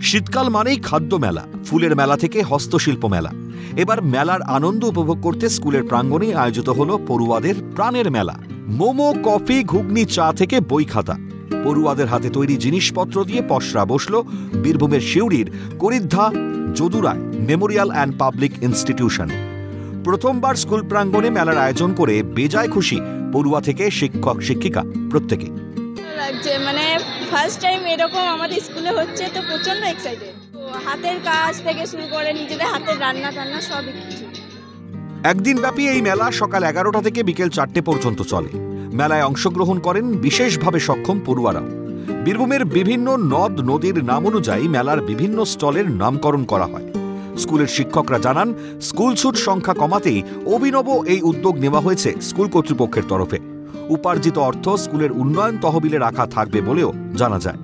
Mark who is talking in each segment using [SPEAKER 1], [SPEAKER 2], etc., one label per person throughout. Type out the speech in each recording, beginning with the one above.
[SPEAKER 1] শীতকাল মানেই খাদ্য মেলা, ফুলের মেলা থেকে হস্তশিল্প মেলা। এবার মেলার আনন্দ উপভোগ করতে স্কুলের প্রাঙ্গণে আয়োজিত হলো পড়ুয়াদের প্রাণের মেলা। মোমো, কফি, ঘুগনি, চা থেকে বই খাতা, পড়ুয়াদের হাতে তৈরি জিনিসপত্র দিয়ে পসরা বসল বীরভূমের সিউড়ির করিদ্ধা যদুরায় মেমোরিয়াল অ্যান্ড পাবলিক ইনস্টিটিউশন। প্রথমবার স্কুল প্রাঙ্গণে মেলার আয়োজন করে বেজায় খুশি পড়ুয়া থেকে শিক্ষক শিক্ষিকা প্রত্যেকে।
[SPEAKER 2] লাগছে, মানে ফার্স্ট টাইম এরকম আমাদের স্কুলে হচ্ছে, তো প্রচন্ড এক্সাইটেড। তো হাতের কাজ থেকে শুরু করে নিজেদের হাতের রান্না টান্না সবই কিছু।
[SPEAKER 1] একদিন ব্যাপী এই মেলা সকাল 11টা থেকে বিকেল 4টে পর্যন্ত চলে। মেলায় অংশগ্রহণ করেন বিশেষভাবে সক্ষম পড়ুয়ারাও। বীরভূমের বিভিন্ন নদ নদীর নাম অনুযায়ী মেলার বিভিন্ন স্টলের নামকরণ করা হয়। স্কুলের শিক্ষকরা জানান, স্কুল ছুট সংখ্যা কমাতেই অভিনব এই উদ্যোগ নেওয়া হয়েছে স্কুল কর্তৃপক্ষের তরফে। উপার্জিত অর্থ স্কুলের উন্নয়ন তহবিলে রাখা থাকবে বলেও জানা যায়।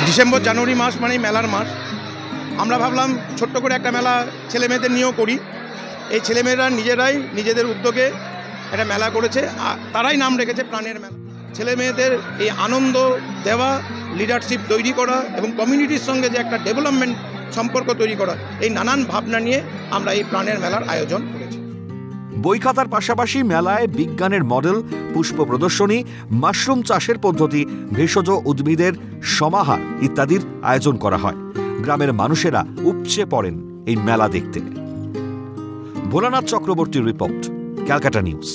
[SPEAKER 3] ডিসেম্বর জানুয়ারি মাস মানেই মেলার মাস। আমরা ভাবলাম ছোট্ট করে একটা মেলা ছেলে মেয়েদের নিয়েও করি। এই ছেলেমেয়েরা নিজেরাই নিজেদের উদ্যোগে একটা মেলা করেছে, তারাই নাম রেখেছে প্রাণের মেলা। ছেলে মেয়েদের এই আনন্দ দেওয়া, লিডারশিপ তৈরি করা এবং কমিউনিটির সঙ্গে যে একটা ডেভেলপমেন্ট সম্পর্ক তৈরি করা, এই নানান ভাবনা নিয়ে আমরা এই প্রাণের মেলার আয়োজন করেছি।
[SPEAKER 1] বই খাতার পাশাপাশি মেলায় বিজ্ঞানের মডেল, পুষ্প প্রদর্শনী, মাশরুম চাষের পদ্ধতি, ভেষজ উদ্ভিদের সমাহার ইত্যাদির আয়োজন করা হয়। গ্রামের মানুষেরা উপচে পড়েন এই মেলা দেখতে। ভোলানাথ চক্রবর্তীর রিপোর্ট, ক্যালকাটা নিউজ।